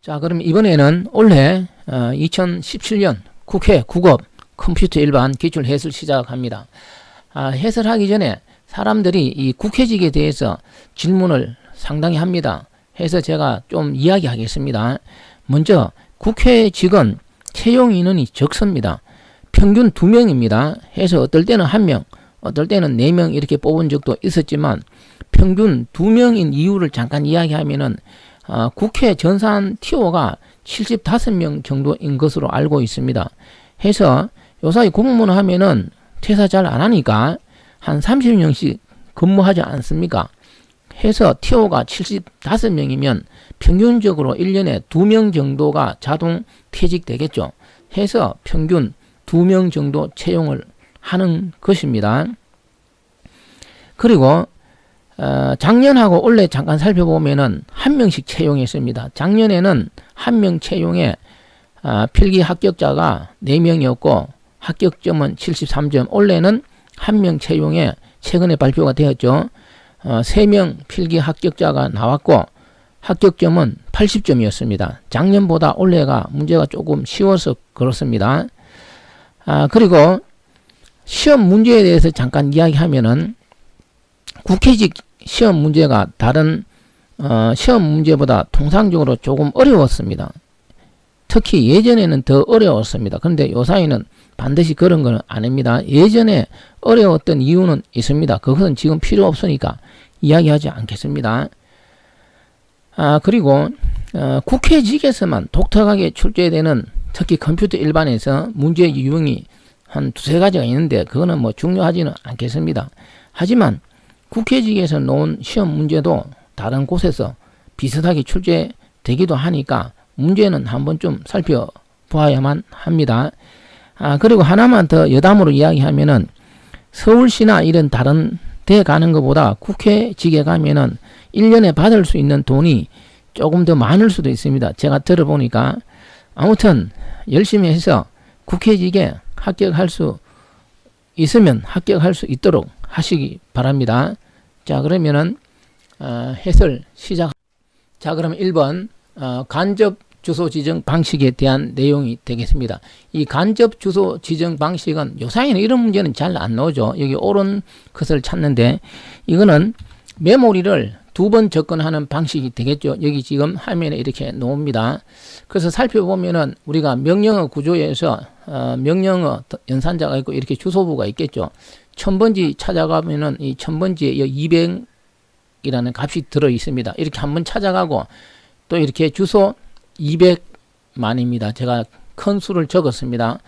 자, 그럼 이번에는 올해 2017년 국회 국업 컴퓨터 일반 기출 해설 시작합니다. 해설하기 전에 사람들이 이 국회직에 대해서 질문을 상당히 합니다. 해서 제가 좀 이야기하겠습니다. 먼저 국회직은 채용 인원이 적습니다. 평균 2명입니다. 해서 어떨 때는 1명, 어떨 때는 4명 이렇게 뽑은 적도 있었지만 평균 2명인 이유를 잠깐 이야기하면은 국회 전산 TO가 75명 정도인 것으로 알고 있습니다. 해서 요사이 공무원 하면은 퇴사 잘 안 하니까 한 30명씩 근무하지 않습니까? 해서 TO가 75명이면 평균적으로 1년에 2명 정도가 자동 퇴직되겠죠. 해서 평균 2명 정도 채용을 하는 것입니다. 그리고 작년하고 올해 잠깐 살펴보면은 1명씩 채용했습니다. 작년에는 1명 채용에 필기 합격자가 4명이었고 합격점은 73점. 올해는 1명 채용에 최근에 발표가 되었죠. 3명 필기 합격자가 나왔고 합격점은 80점이었습니다. 작년보다 올해가 문제가 조금 쉬워서 그렇습니다. 그리고 시험 문제에 대해서 잠깐 이야기하면은 국회직 시험 문제가 다른 시험 문제보다 통상적으로 조금 어려웠습니다. 특히 예전에는 더 어려웠습니다. 그런데 요사이는 반드시 그런 건 아닙니다. 예전에 어려웠던 이유는 있습니다. 그것은 지금 필요 없으니까 이야기하지 않겠습니다. 그리고 국회직에서만 독특하게 출제되는 특히 컴퓨터 일반에서 문제 유형이 한 2-3가지가 있는데 그거는 뭐 중요하지는 않겠습니다. 하지만 국회직에서 놓은 시험 문제도 다른 곳에서 비슷하게 출제되기도 하니까 문제는 한번 좀 살펴보아야만 합니다. 그리고 하나만 더 여담으로 이야기하면은 서울시나 이런 다른 데 가는 것보다 국회직에 가면은 1년에 받을 수 있는 돈이 조금 더 많을 수도 있습니다. 제가 들어보니까. 아무튼 열심히 해서 국회직에 합격할 수 있으면 합격할 수 있도록 하시기 바랍니다. 자, 그러면은 해설 시작. 자, 그럼 1번 간접 주소 지정 방식에 대한 내용이 되겠습니다. 이 간접 주소 지정 방식은 요사이는 이런 문제는 잘 안 나오죠. 여기 옳은 것을 찾는데 이거는 메모리를 2번 접근하는 방식이 되겠죠. 여기 지금 화면에 이렇게 나옵니다. 그래서 살펴보면은 우리가 명령어 구조에서 명령어 연산자가 있고 이렇게 주소부가 있겠죠. 1000번지 찾아가면은 이 1000번지에 200이라는 값이 들어 있습니다. 이렇게 한번 찾아가고 또 이렇게 주소 200만입니다. 제가 큰 수를 적었습니다.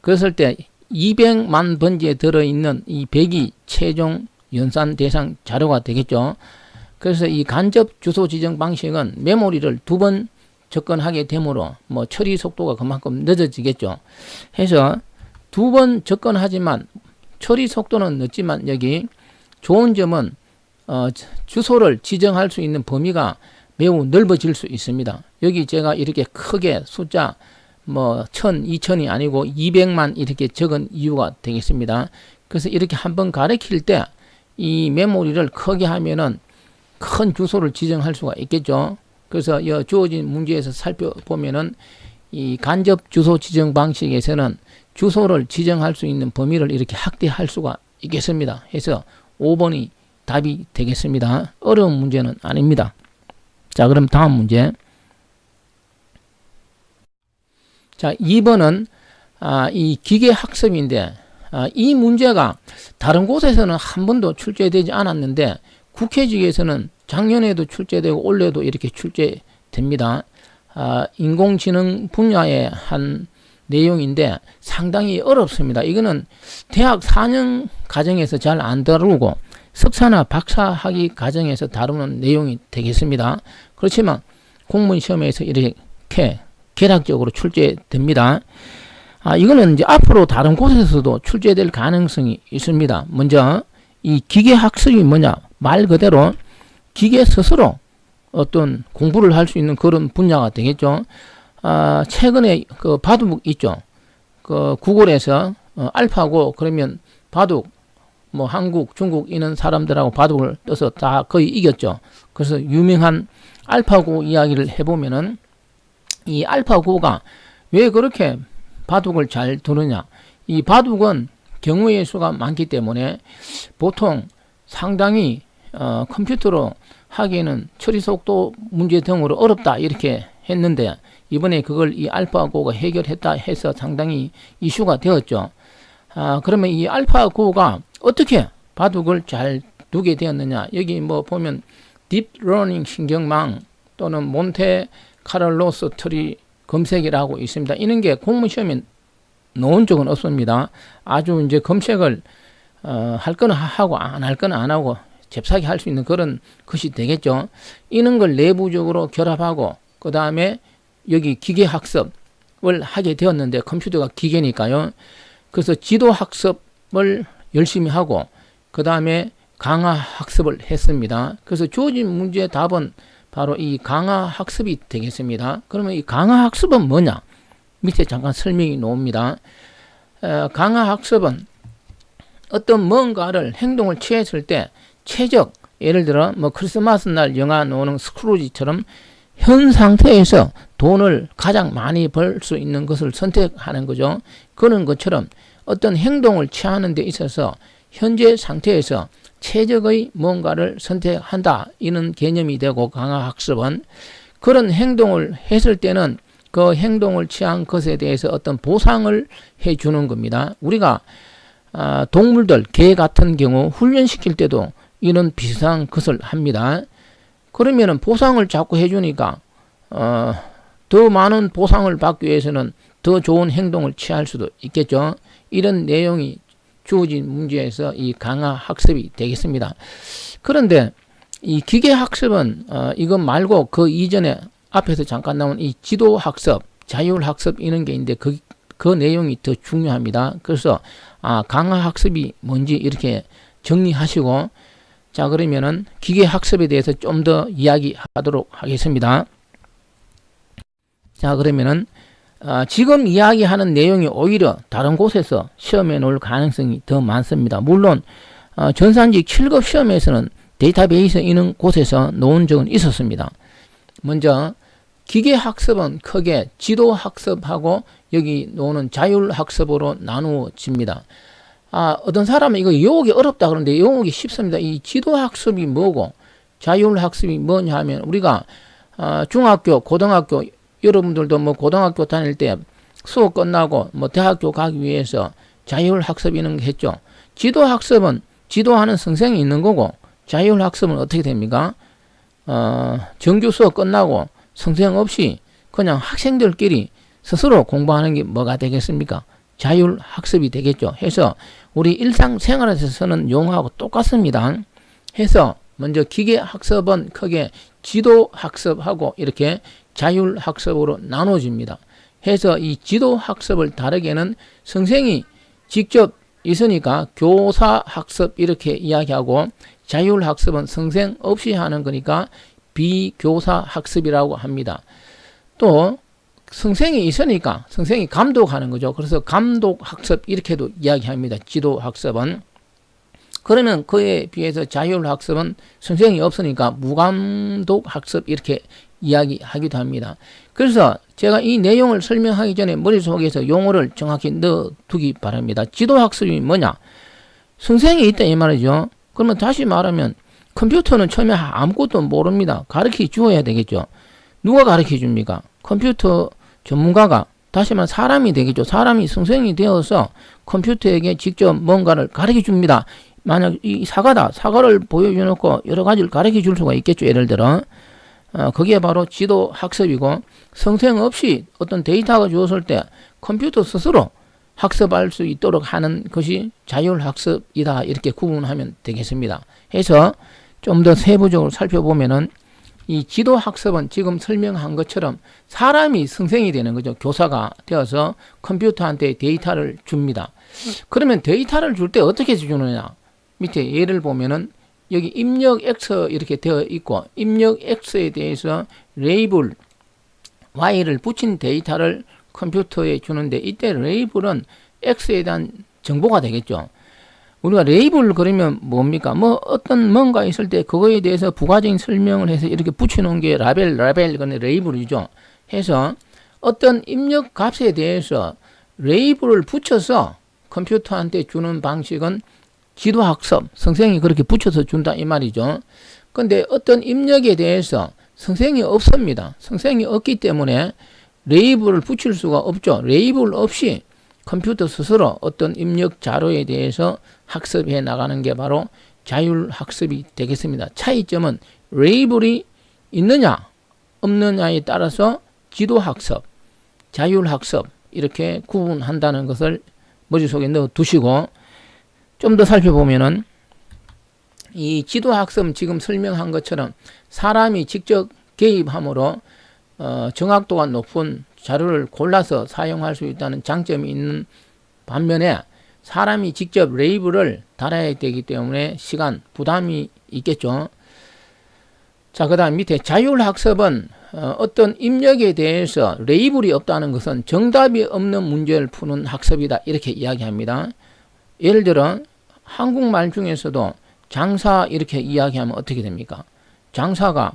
그랬을 때 200만 번지에 들어있는 이 100이 최종 연산 대상 자료가 되겠죠. 그래서 이 간접 주소 지정 방식은 메모리를 2번 접근하게 되므로 뭐 처리 속도가 그만큼 늦어지겠죠. 해서 2번 접근하지만 처리 속도는 늦지만 여기 좋은 점은 주소를 지정할 수 있는 범위가 매우 넓어질 수 있습니다. 여기 제가 이렇게 크게 숫자 뭐 1000, 2000이 아니고 200만 이렇게 적은 이유가 되겠습니다. 그래서 이렇게 한번 가리킬 때 이 메모리를 크게 하면은 큰 주소를 지정할 수가 있겠죠. 그래서 이 주어진 문제에서 살펴보면은 이 간접 주소 지정 방식에서는 주소를 지정할 수 있는 범위를 이렇게 확대할 수가 있겠습니다. 해서 5번이 답이 되겠습니다. 어려운 문제는 아닙니다. 자, 그럼 다음 문제. 자, 2번은 이 기계 학습인데 이 문제가 다른 곳에서는 한 번도 출제되지 않았는데 국회직에서는 작년에도 출제되고 올해도 이렇게 출제됩니다. 인공지능 분야의 한 내용인데 상당히 어렵습니다. 이거는 대학 4년 과정에서 잘 안 다루고 석사나 박사 학위 과정에서 다루는 내용이 되겠습니다. 그렇지만 공무원 시험에서 이렇게 개략적으로 출제됩니다. 이거는 이제 앞으로 다른 곳에서도 출제될 가능성이 있습니다. 먼저 이 기계 학습이 뭐냐? 말 그대로 기계 스스로 어떤 공부를 할 수 있는 그런 분야가 되겠죠. 최근에 그 바둑 있죠. 그 구글에서 알파고 그러면 바둑 뭐 한국, 중국 이런 사람들하고 바둑을 떠서 다 거의 이겼죠. 그래서 유명한 알파고 이야기를 해보면은 이 알파9가 왜 그렇게 바둑을 잘 두느냐. 이 바둑은 경우의 수가 많기 때문에 보통 상당히 컴퓨터로 하기에는 처리 속도 문제 등으로 어렵다 이렇게 했는데 이번에 그걸 이 알파9가 해결했다 해서 상당히 이슈가 되었죠. 그러면 이 알파9가 어떻게 바둑을 잘 두게 되었느냐. 여기 뭐 보면 딥러닝 신경망 또는 몬테 카를로스 트리 검색이라고 있습니다. 이런 게 공무 시험에 놓은 적은 없습니다. 아주 이제 검색을 할 거는 하고 안 할 거는 안 하고 잽싸게 할 수 있는 그런 것이 되겠죠. 이런 걸 내부적으로 결합하고 그 다음에 여기 기계 학습을 하게 되었는데 컴퓨터가 기계니까요. 그래서 지도 학습을 열심히 하고 그 다음에 강화 학습을 했습니다. 그래서 주어진 문제의 답은 바로 이 강화 학습이 되겠습니다. 그러면 이 강화 학습은 뭐냐? 밑에 잠깐 설명이 나옵니다. 강화 학습은 어떤 뭔가를 행동을 취했을 때 최적, 예를 들어 뭐 크리스마스 날 영화 노는 스크루지처럼 현 상태에서 돈을 가장 많이 벌 수 있는 것을 선택하는 거죠. 그런 것처럼 어떤 행동을 취하는 데 있어서 현재 상태에서 최적의 뭔가를 선택한다. 이런 개념이 되고 강화학습은 그런 행동을 했을 때는 그 행동을 취한 것에 대해서 어떤 보상을 해주는 겁니다. 우리가 동물들, 개 같은 경우 훈련시킬 때도 이런 비슷한 것을 합니다. 그러면은 보상을 자꾸 해주니까 더 많은 보상을 받기 위해서는 더 좋은 행동을 취할 수도 있겠죠. 이런 내용이 주어진 문제에서 이 강화 학습이 되겠습니다. 그런데 이 기계 학습은 이것 말고 그 이전에 앞에서 잠깐 나온 이 지도 학습, 자율 학습 이런 게 있는데 그 내용이 더 중요합니다. 그래서 강화 학습이 뭔지 이렇게 정리하시고 자 그러면은 기계 학습에 대해서 좀 더 이야기하도록 하겠습니다. 자 그러면은 지금 이야기하는 내용이 오히려 다른 곳에서 시험에 놓을 가능성이 더 많습니다. 물론 전산직 7급 시험에서는 데이터베이스 있는 곳에서 놓은 적은 있었습니다. 먼저 기계학습은 크게 지도학습하고 여기 놓는 자율학습으로 나누어집니다. 어떤 사람은 이거 용어가 어렵다 그러는데 용어가 쉽습니다. 이 지도학습이 뭐고 자율학습이 뭐냐 하면 우리가 중학교, 고등학교 여러분들도 뭐 고등학교 다닐 때 수업 끝나고 뭐 대학교 가기 위해서 자율학습 이런 거 했죠. 지도학습은 지도하는 선생이 있는 거고 자율학습은 어떻게 됩니까? 정규 수업 끝나고 선생 없이 그냥 학생들끼리 스스로 공부하는 게 뭐가 되겠습니까? 자율학습이 되겠죠. 해서 우리 일상생활에서 쓰는 용어하고 똑같습니다. 해서 먼저 기계학습은 크게 지도학습하고 이렇게 자율학습으로 나눠집니다. 해서 이 지도학습을 다르게는 선생이 직접 있으니까 교사학습 이렇게 이야기하고 자율학습은 선생 없이 하는 거니까 비교사학습이라고 합니다. 또 선생이 있으니까 선생이 감독하는 거죠. 그래서 감독학습 이렇게도 이야기합니다. 지도학습은. 그러면 그에 비해서 자율학습은 선생이 없으니까 무감독학습 이렇게 이야기하기도 합니다. 그래서 제가 이 내용을 설명하기 전에 머릿속에서 용어를 정확히 넣어두기 바랍니다. 지도학습이 뭐냐? 선생이 있다 이 말이죠. 그러면 다시 말하면 컴퓨터는 처음에 아무것도 모릅니다. 가르쳐 주어야 되겠죠. 누가 가르쳐 줍니까? 컴퓨터 전문가가 다시 말하면 사람이 되겠죠. 사람이 선생이 되어서 컴퓨터에게 직접 뭔가를 가르쳐 줍니다. 만약 이 사과다. 사과를 보여주놓고 여러 가지를 가르쳐 줄 수가 있겠죠. 예를 들어 그게 바로 지도 학습이고 선생 없이 어떤 데이터가 주었을 때 컴퓨터 스스로 학습할 수 있도록 하는 것이 자율학습이다. 이렇게 구분하면 되겠습니다. 해서 좀 더 세부적으로 살펴보면은 이 지도학습은 지금 설명한 것처럼 사람이 선생이 되는 거죠. 교사가 되어서 컴퓨터한테 데이터를 줍니다. 그러면 데이터를 줄 때 어떻게 주느냐? 밑에 예를 보면은 여기 입력 X 이렇게 되어 있고 입력 X에 대해서 레이블 Y를 붙인 데이터를 컴퓨터에 주는데 이때 레이블은 X에 대한 정보가 되겠죠. 우리가 레이블 그러면 뭡니까? 뭐 어떤 뭔가 있을 때 그거에 대해서 부가적인 설명을 해서 이렇게 붙여놓은 게 라벨 그건 레이블이죠. 해서 어떤 입력 값에 대해서 레이블을 붙여서 컴퓨터한테 주는 방식은 지도학습, 선생이 그렇게 붙여서 준다 이 말이죠. 근데 어떤 입력에 대해서 선생이 없습니다. 선생이 없기 때문에 레이블을 붙일 수가 없죠. 레이블 없이 컴퓨터 스스로 어떤 입력 자료에 대해서 학습해 나가는 게 바로 자율학습이 되겠습니다. 차이점은 레이블이 있느냐 없느냐에 따라서 지도학습, 자율학습 이렇게 구분한다는 것을 머릿속에 넣어 두시고, 좀 더 살펴보면은 이 지도학습 지금 설명한 것처럼 사람이 직접 개입함으로 정확도가 높은 자료를 골라서 사용할 수 있다는 장점이 있는 반면에 사람이 직접 레이블을 달아야 되기 때문에 시간 부담이 있겠죠. 자, 그 다음 밑에 자율학습은 어떤 입력에 대해서 레이블이 없다는 것은 정답이 없는 문제를 푸는 학습이다 이렇게 이야기합니다. 예를 들어 한국말 중에서도 장사 이렇게 이야기하면 어떻게 됩니까? 장사가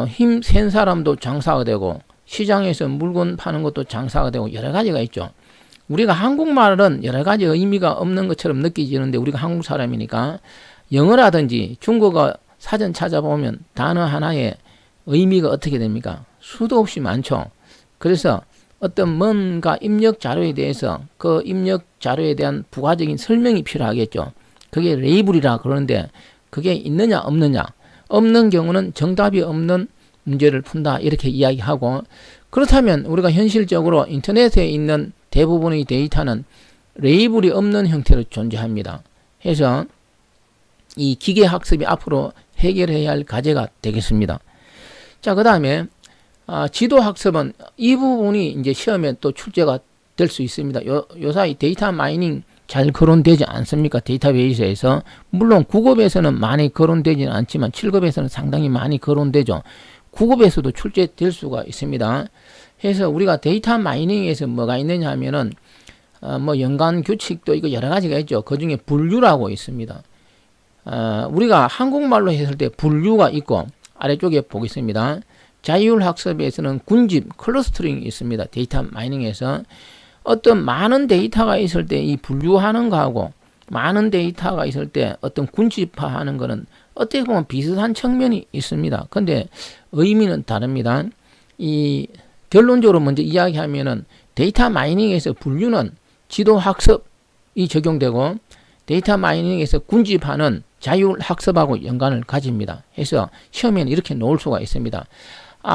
힘 센 사람도 장사가 되고 시장에서 물건 파는 것도 장사가 되고 여러 가지가 있죠. 우리가 한국말은 여러 가지 의미가 없는 것처럼 느껴지는데 우리가 한국 사람이니까 영어라든지 중국어 사전 찾아보면 단어 하나에 의미가 어떻게 됩니까? 수도 없이 많죠. 그래서 어떤 뭔가 입력 자료에 대해서 그 입력 자료에 대한 부가적인 설명이 필요하겠죠. 그게 레이블이라 그러는데 그게 있느냐 없느냐, 없는 경우는 정답이 없는 문제를 푼다 이렇게 이야기하고, 그렇다면 우리가 현실적으로 인터넷에 있는 대부분의 데이터는 레이블이 없는 형태로 존재합니다. 해서 이 기계학습이 앞으로 해결해야 할 과제가 되겠습니다. 자, 그 다음에 지도학습은 이 부분이 이제 시험에 또 출제가 될 수 있습니다. 요사이 데이터 마이닝 잘 거론되지 않습니까? 데이터베이스에서. 물론 9급에서는 많이 거론되지는 않지만 7급에서는 상당히 많이 거론되죠. 9급에서도 출제될 수가 있습니다. 그래서 우리가 데이터 마이닝에서 뭐가 있느냐 하면은 뭐 연관 규칙도 이거 여러 가지가 있죠. 그 중에 분류라고 있습니다. 우리가 한국말로 했을 때 분류가 있고, 아래쪽에 보겠습니다. 자율학습에서는 군집, 클러스터링이 있습니다. 데이터 마이닝에서. 어떤 많은 데이터가 있을 때 이 분류하는 거하고 많은 데이터가 있을 때 어떤 군집화하는 거는 어떻게 보면 비슷한 측면이 있습니다. 근데 의미는 다릅니다. 이 결론적으로 먼저 이야기하면은 데이터 마이닝에서 분류는 지도학습이 적용되고 데이터 마이닝에서 군집하는 자율학습하고 연관을 가집니다. 해서 시험에는 이렇게 놓을 수가 있습니다.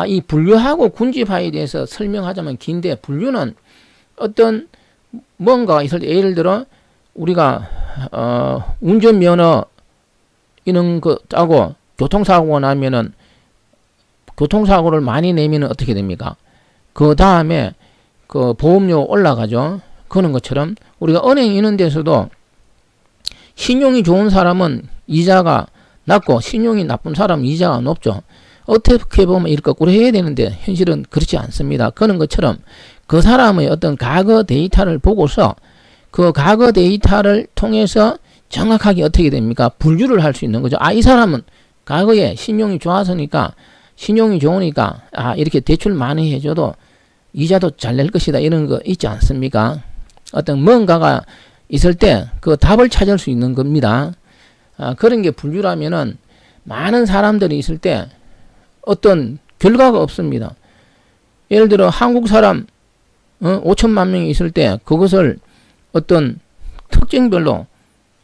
이 분류하고 군집화에 대해서 설명하자면 긴데, 분류는 어떤 뭔가 있을 때, 예를 들어 우리가 운전면허 이런 거 따고 교통사고가 나면은 교통사고를 많이 내면은 어떻게 됩니까? 그 다음에 그 보험료 올라가죠. 그런 것처럼 우리가 은행 있는 데서도 신용이 좋은 사람은 이자가 낮고 신용이 나쁜 사람은 이자가 높죠. 어떻게 보면 이렇게 거꾸로 해야 되는데 현실은 그렇지 않습니다. 그런 것처럼 그 사람의 어떤 과거 데이터를 보고서 그 과거 데이터를 통해서 정확하게 어떻게 됩니까? 분류를 할 수 있는 거죠. 이 사람은 과거에 신용이 좋았으니까, 신용이 좋으니까 이렇게 대출 많이 해줘도 이자도 잘 낼 것이다 이런 거 있지 않습니까? 어떤 뭔가가 있을 때 그 답을 찾을 수 있는 겁니다. 그런 게 분류라면은 많은 사람들이 있을 때 어떤 결과가 없습니다. 예를 들어 한국 사람 5천만 명이 있을 때 그것을 어떤 특징별로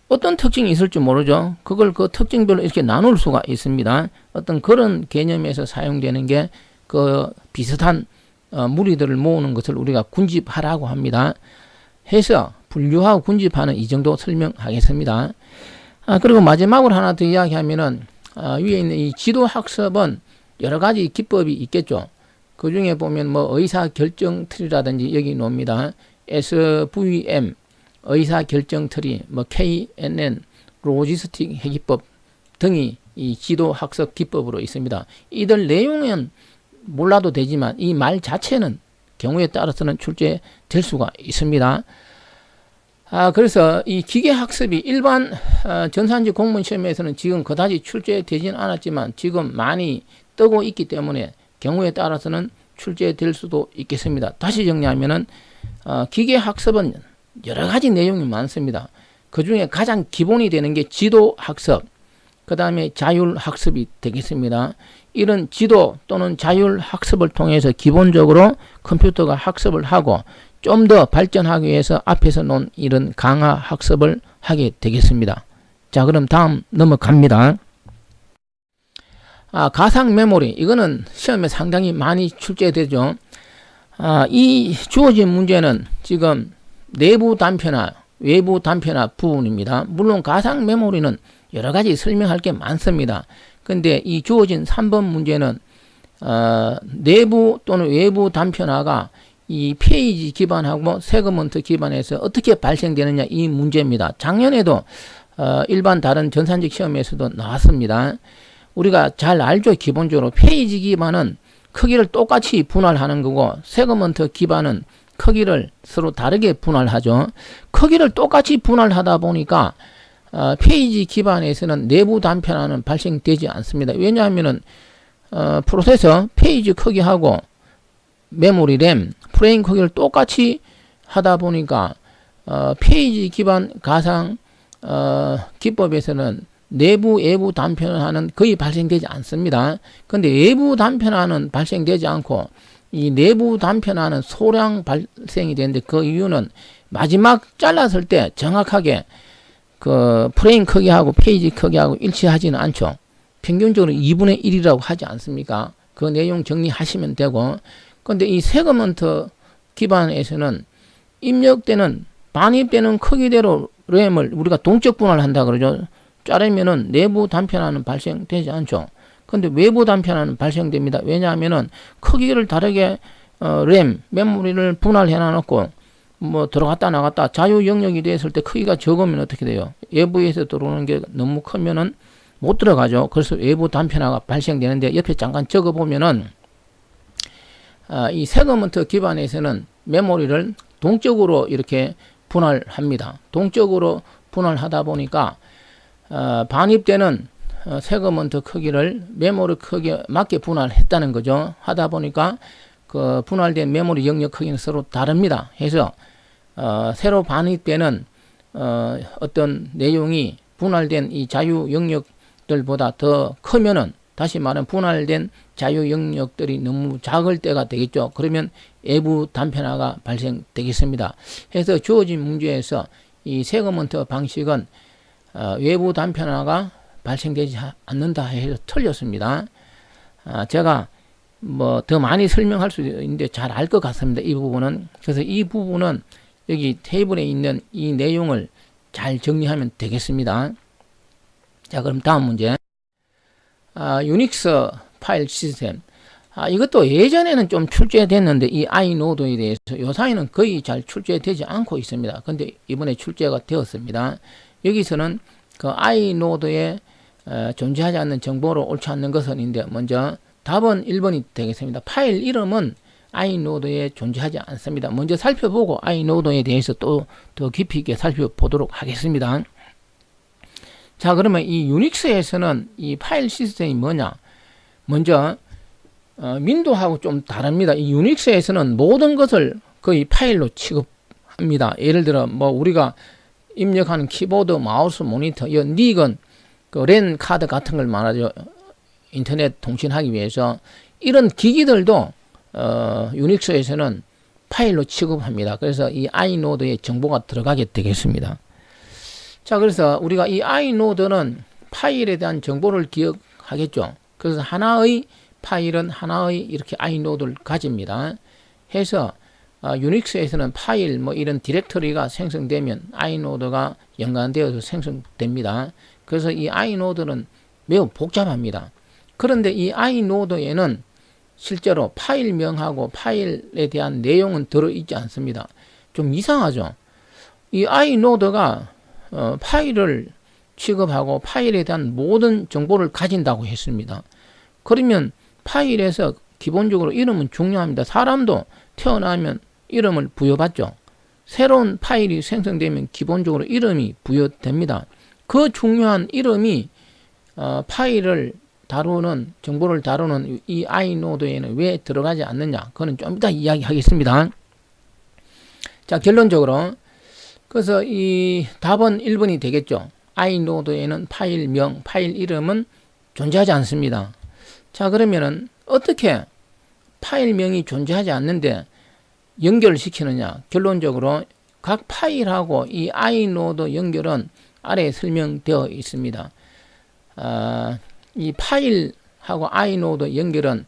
어떤 특징이 있을지 모르죠. 그걸 그 특징별로 이렇게 나눌 수가 있습니다. 어떤 그런 개념에서 사용되는 게 그 비슷한 무리들을 모으는 것을 우리가 군집하라고 합니다. 해서 분류하고 군집하는 이 정도 설명하겠습니다. 그리고 마지막으로 하나 더 이야기하면은 위에 있는 이 지도학습은 여러 가지 기법이 있겠죠. 그 중에 보면 뭐 의사결정 트리라든지 여기 놓습니다. SVM 의사결정 트리, 뭐 KNN 로지스틱 회기법 등이 이 지도학습 기법으로 있습니다. 이들 내용은 몰라도 되지만 이 말 자체는 경우에 따라서는 출제될 수가 있습니다. 그래서 이 기계학습이 일반 전산직 공무원 시험에서는 지금 그다지 출제되지는 않았지만 지금 많이 뜨고 있기 때문에 경우에 따라서는 출제될 수도 있겠습니다. 다시 정리하면은 기계학습은 여러 가지 내용이 많습니다. 그 중에 가장 기본이 되는 게 지도학습, 그 다음에 자율학습이 되겠습니다. 이런 지도 또는 자율학습을 통해서 기본적으로 컴퓨터가 학습을 하고 좀 더 발전하기 위해서 앞에서 놓은 이런 강화학습을 하게 되겠습니다. 자, 그럼 다음 넘어갑니다. 가상 메모리, 이거는 시험에 상당히 많이 출제되죠. 이 주어진 문제는 지금 내부 단편화, 외부 단편화 부분입니다. 물론 가상 메모리는 여러 가지 설명할 게 많습니다. 근데 이 주어진 3번 문제는 내부 또는 외부 단편화가 이 페이지 기반하고 세그먼트 기반에서 어떻게 발생되느냐, 이 문제입니다. 작년에도 일반 다른 전산직 시험에서도 나왔습니다. 우리가 잘 알죠. 기본적으로 페이지 기반은 크기를 똑같이 분할하는 거고, 세그먼트 기반은 크기를 서로 다르게 분할하죠. 크기를 똑같이 분할하다 보니까 페이지 기반에서는 내부 단편화는 발생되지 않습니다. 왜냐하면은 프로세서 페이지 크기하고 메모리 램, 프레임 크기를 똑같이 하다 보니까 페이지 기반 가상 기법에서는 내부, 외부 단편화는 거의 발생되지 않습니다. 근데 외부 단편화는 발생되지 않고 이 내부 단편화는 소량 발생이 되는데, 그 이유는 마지막 잘랐을 때 정확하게 그 프레임 크기하고 페이지 크기하고 일치하지는 않죠. 평균적으로 2분의 1이라고 하지 않습니까? 그 내용 정리하시면 되고, 근데 이 세그먼트 기반에서는 입력되는, 반입되는 크기대로 램을 우리가 동적 분할한다 그러죠. 자르면은 내부 단편화는 발생되지 않죠. 근데 외부 단편화는 발생됩니다. 왜냐하면은 크기를 다르게 램, 메모리를 분할해 놔놓고 뭐 들어갔다 나갔다 자유 영역이 됐을 때 크기가 적으면 어떻게 돼요? 외부에서 들어오는 게 너무 크면은 못 들어가죠. 그래서 외부 단편화가 발생되는데, 옆에 잠깐 적어 보면은 이 세그먼트 기반에서는 메모리를 동적으로 이렇게 분할합니다. 동적으로 분할하다 보니까 반입되는 세그먼트 크기를 메모리 크기에 맞게 분할했다는 거죠. 하다 보니까 그 분할된 메모리 영역 크기는 서로 다릅니다. 해서 새로 반입되는 어떤 내용이 분할된 이 자유 영역들보다 더 크면은, 다시 말하면 분할된 자유 영역들이 너무 작을 때가 되겠죠. 그러면 외부 단편화가 발생되겠습니다. 해서 주어진 문제에서 이 세그먼트 방식은 외부 단편화가 발생되지 않는다 해서 틀렸습니다. 제가 뭐 더 많이 설명할 수 있는데 잘 알 것 같습니다. 이 부분은. 그래서 이 부분은 여기 테이블에 있는 이 내용을 잘 정리하면 되겠습니다. 자, 그럼 다음 문제. 유닉스 파일 시스템. 이것도 예전에는 좀 출제됐는데, 이 아이노드에 대해서 요사이는 거의 잘 출제되지 않고 있습니다. 근데 이번에 출제가 되었습니다. 여기서는 그 아이노드에 존재하지 않는 정보를 옳지 않는 것은 인데, 먼저 답은 1번이 되겠습니다. 파일 이름은 아이노드에 존재하지 않습니다. 먼저 살펴보고 아이노드에 대해서 또 더 깊이 있게 살펴보도록 하겠습니다. 자, 그러면 이 유닉스에서는 이 파일 시스템이 뭐냐? 먼저 윈도우하고 좀 다릅니다. 이 유닉스에서는 모든 것을 거의 파일로 취급합니다. 예를 들어 뭐 우리가 입력하는 키보드, 마우스, 모니터, 이 닉은 그 랜 카드 같은 걸 말하죠. 인터넷 통신하기 위해서. 이런 기기들도 유닉스에서는 파일로 취급합니다. 그래서 이 아이노드에 정보가 들어가게 되겠습니다. 자, 그래서 우리가 이 아이노드는 파일에 대한 정보를 기억하겠죠. 그래서 하나의 파일은 하나의 이렇게 아이노드를 가집니다. 해서 유닉스에서는 파일 뭐 이런 디렉터리가 생성되면 아이노드가 연관되어서 생성됩니다. 그래서 이 아이노드는 매우 복잡합니다. 그런데 이 아이노드에는 실제로 파일명하고 파일에 대한 내용은 들어있지 않습니다. 좀 이상하죠. 이 아이노드가 파일을 취급하고 파일에 대한 모든 정보를 가진다고 했습니다. 그러면 파일에서 기본적으로 이름은 중요합니다. 사람도 태어나면 이름을 부여받죠. 새로운 파일이 생성되면 기본적으로 이름이 부여됩니다. 그 중요한 이름이 파일을 다루는 정보를 다루는 이 아이노드에는 왜 들어가지 않느냐, 그거는 좀 이따 이야기하겠습니다. 자, 결론적으로 그래서 이 답은 1번이 되겠죠. 아이노드에는 파일명, 파일 이름은 존재하지 않습니다. 자, 그러면은 어떻게 파일명이 존재하지 않는데 연결을 시키느냐? 결론적으로 각 파일하고 이 아이노드 연결은 아래에 설명되어 있습니다. 이 파일하고 아이노드 연결은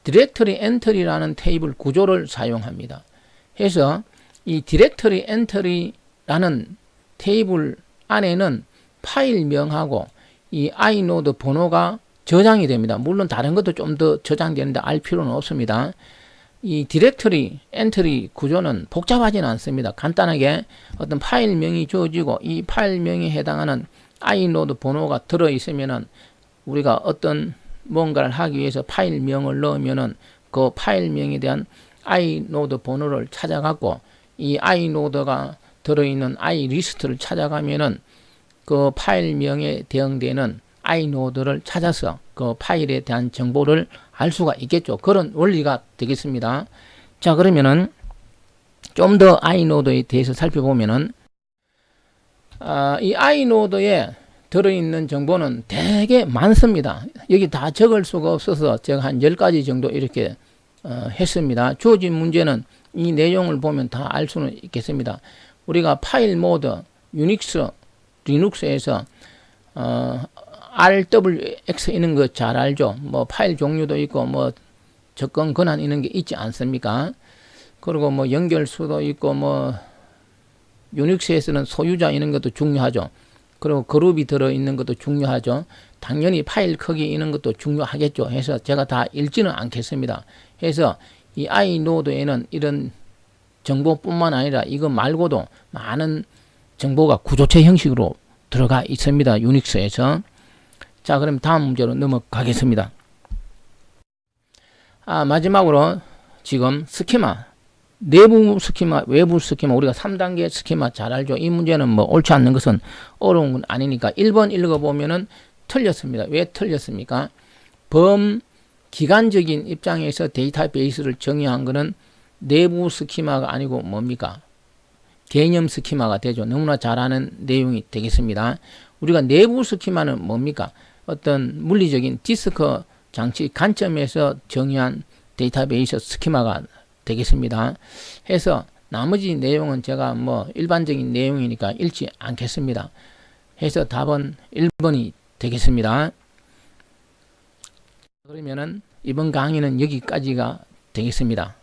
디렉터리 엔터리라는 테이블 구조를 사용합니다. 해서 이 디렉터리 엔터리라는 테이블 안에는 파일명하고 이 아이노드 번호가 저장이 됩니다. 물론 다른 것도 좀 더 저장되는데 알 필요는 없습니다. 이 디렉터리 엔트리 구조는 복잡하지는 않습니다. 간단하게 어떤 파일명이 주어지고 이 파일명에 해당하는 아이노드 번호가 들어있으면은 우리가 어떤 뭔가를 하기 위해서 파일명을 넣으면은 그 파일명에 대한 아이노드 번호를 찾아갖고 이 아이노드가 들어있는 아이 리스트를 찾아가면은 그 파일명에 대응되는 아이노드를 찾아서 그 파일에 대한 정보를 알 수가 있겠죠. 그런 원리가 되겠습니다. 자, 그러면은 좀 더 아이노드에 대해서 살펴보면은 이 아이노드에 들어있는 정보는 되게 많습니다. 여기 다 적을 수가 없어서 제가 한 10가지 정도 이렇게 했습니다. 주어진 문제는 이 내용을 보면 다 알 수는 있겠습니다. 우리가 파일 모드, 유닉스, 리눅스에서 RWX 있는 거 잘 알죠? 뭐 파일 종류도 있고 뭐 접근 권한 있는 게 있지 않습니까? 그리고 뭐 연결수도 있고 뭐 유닉스에서는 소유자 있는 것도 중요하죠. 그리고 그룹이 들어 있는 것도 중요하죠. 당연히 파일 크기 있는 것도 중요하겠죠. 해서 제가 다 읽지는 않겠습니다. 해서 이 아이노드에는 이런 정보뿐만 아니라 이거 말고도 많은 정보가 구조체 형식으로 들어가 있습니다. 유닉스에서. 자, 그럼 다음 문제로 넘어가겠습니다. 마지막으로 지금 스키마, 내부 스키마, 외부 스키마, 우리가 3단계 스키마 잘 알죠. 이 문제는 뭐 옳지 않는 것은 어려운 건 아니니까 1번 읽어보면은 틀렸습니다. 왜 틀렸습니까? 범기관적인 입장에서 데이터베이스를 정의한 것은 내부 스키마가 아니고 뭡니까? 개념 스키마가 되죠. 너무나 잘 아는 내용이 되겠습니다. 우리가 내부 스키마는 뭡니까? 어떤 물리적인 디스크 장치 관점에서 정의한 데이터베이스 스키마가 되겠습니다. 해서 나머지 내용은 제가 뭐 일반적인 내용이니까 읽지 않겠습니다. 해서 답은 1번이 되겠습니다. 그러면은 이번 강의는 여기까지가 되겠습니다.